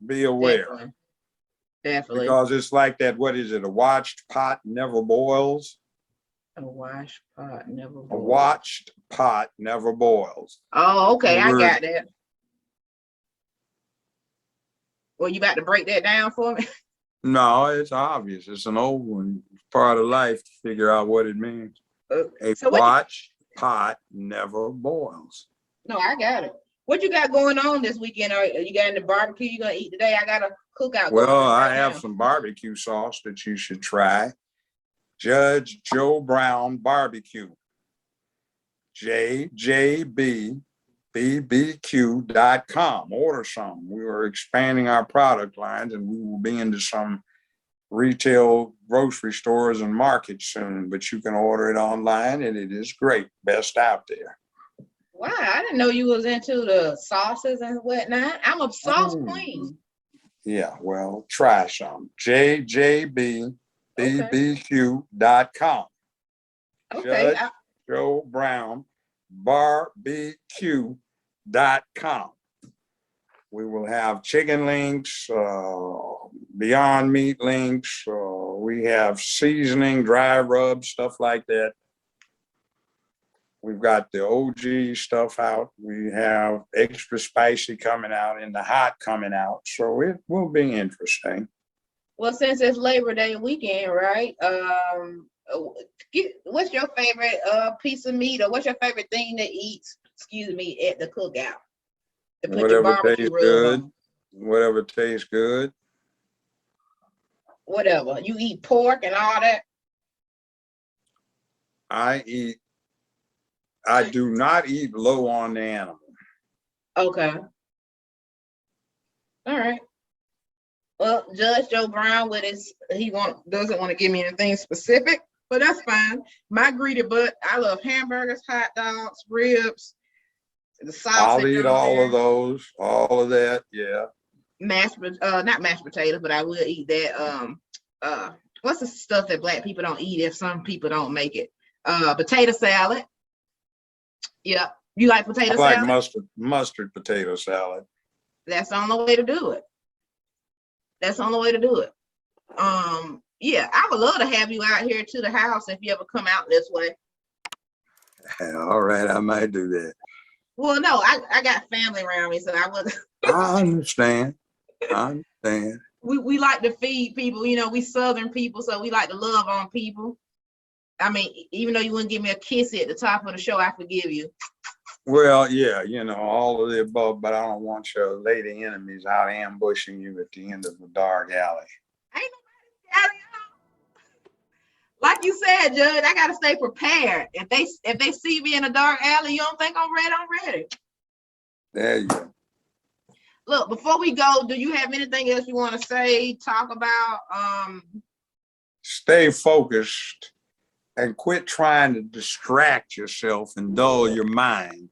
S3: Be aware.
S2: Definitely.
S3: Because it's like that, what is it? A watched pot never boils.
S2: A watched pot never boils.
S3: A watched pot never boils.
S2: Oh, okay. I got that. Well, you about to break that down for me?
S3: No, it's obvious. It's an old one. It's part of life to figure out what it means. A watched pot never boils.
S2: No, I got it. What you got going on this weekend? Are you got any barbecue you gonna eat today? I got a cookout.
S3: Well, I have some barbecue sauce that you should try. Judge Joe Brown Barbecue. JJBBBQ.com. Order some. We are expanding our product lines, and we will be into some retail grocery stores and markets soon, but you can order it online and it is great. Best out there.
S2: Wow, I didn't know you was into the sauces and whatnot. I'm a sauce queen.
S3: Yeah, well, try some. JJBBBQ.com.
S2: Okay.
S3: Judge Joe Brown barbecue.com. We will have chicken links, Beyond Meat links. We have seasoning, dry rub, stuff like that. We've got the OG stuff out. We have extra spicy coming out and the hot coming out. So it will be interesting.
S2: Well, since it's Labor Day weekend, right? What's your favorite piece of meat, or what's your favorite thing to eat, excuse me, at the cookout? To put your barbecue rub on.
S3: Whatever tastes good.
S2: Whatever. You eat pork and all that?
S3: I do not eat low on the animal.
S2: Okay. All right. Well, Judge Joe Brown doesn't want to give me anything specific, but that's fine. My greedy butt, I love hamburgers, hot dogs, ribs, the sausage.
S3: I'll eat all of those, all of that, yeah.
S2: Not mashed potatoes, but I will eat that. What's the stuff that Black people don't eat if some people don't make it? Potato salad. Yeah. You like potato salad?
S3: I like mustard potato salad.
S2: That's the only way to do it. That's the only way to do it. Yeah, I would love to have you out here to the house if you ever come out this way.
S3: All right, I might do that.
S2: Well, no, I got family around me, so I wouldn't.
S3: I understand.
S2: We like to feed people, we Southern people, so we like to love on people. I mean, even though you wouldn't give me a kiss at the top of the show, I forgive you.
S3: Well, yeah, all of the above, but I don't want your lady enemies out ambushing you at the end of the dark alley.
S2: Ain't nobody alley. Like you said, Judge, I gotta stay prepared. If they see me in a dark alley, you don't think I'm ready?
S3: There you go.
S2: Look, before we go, do you have anything else you want to say, talk about?
S3: Stay focused and quit trying to distract yourself and dull your mind.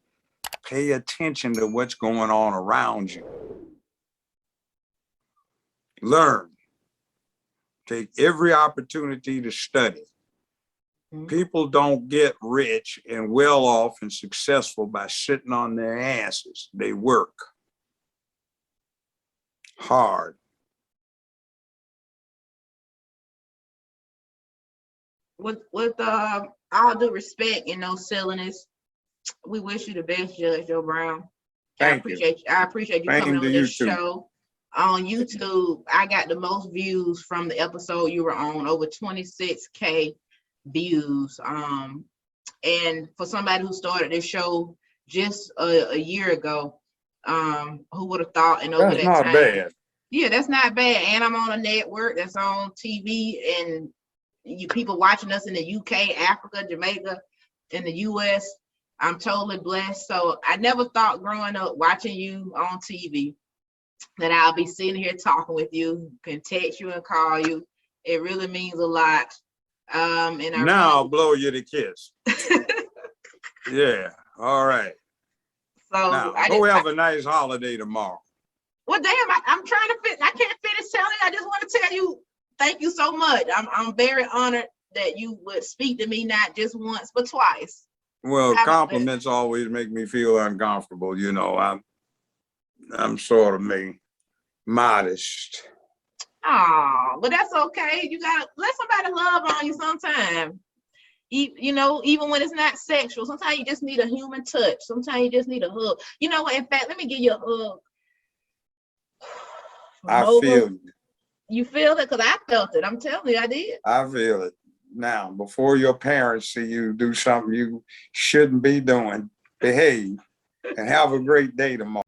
S3: Pay attention to what's going on around you. Learn. Take every opportunity to study. People don't get rich and well off and successful by sitting on their asses. They work hard.
S2: With all due respect and no silliness, we wish you the best, Judge Joe Brown. I appreciate you coming on this show. On YouTube, I got the most views from the episode you were on, over 26K views. And for somebody who started this show just a year ago, who would have thought? And over
S3: that's
S2: that
S3: not
S2: time,
S3: bad.
S2: Yeah, that's not bad. And I'm on a network that's on TV, and people watching us in the UK, Africa, Jamaica, in the US. I'm totally blessed. So I never thought growing up watching you on TV that I'll be sitting here talking with you, can text you and call you. It really means a lot. And
S3: I'll blow you the kiss. Yeah, all right.
S2: So
S3: now, go have a nice holiday tomorrow.
S2: Well, damn, I'm trying to I can't finish telling you. I just want to tell you, thank you so much. I'm very honored that you would speak to me, not just once, but twice.
S3: Well, compliments always make me feel uncomfortable. I'm sort of modest.
S2: Oh, but that's okay. You gotta let somebody love on you sometime. Even when it's not sexual, sometimes you just need a human touch. Sometimes you just need a hug. You know what? In fact, let me give you a hug.
S3: I feel you.
S2: You feel it? Because I felt it. I'm telling you, I did.
S3: I feel it. Now, before your parents see you do something you shouldn't be doing, behave and have a great day tomorrow.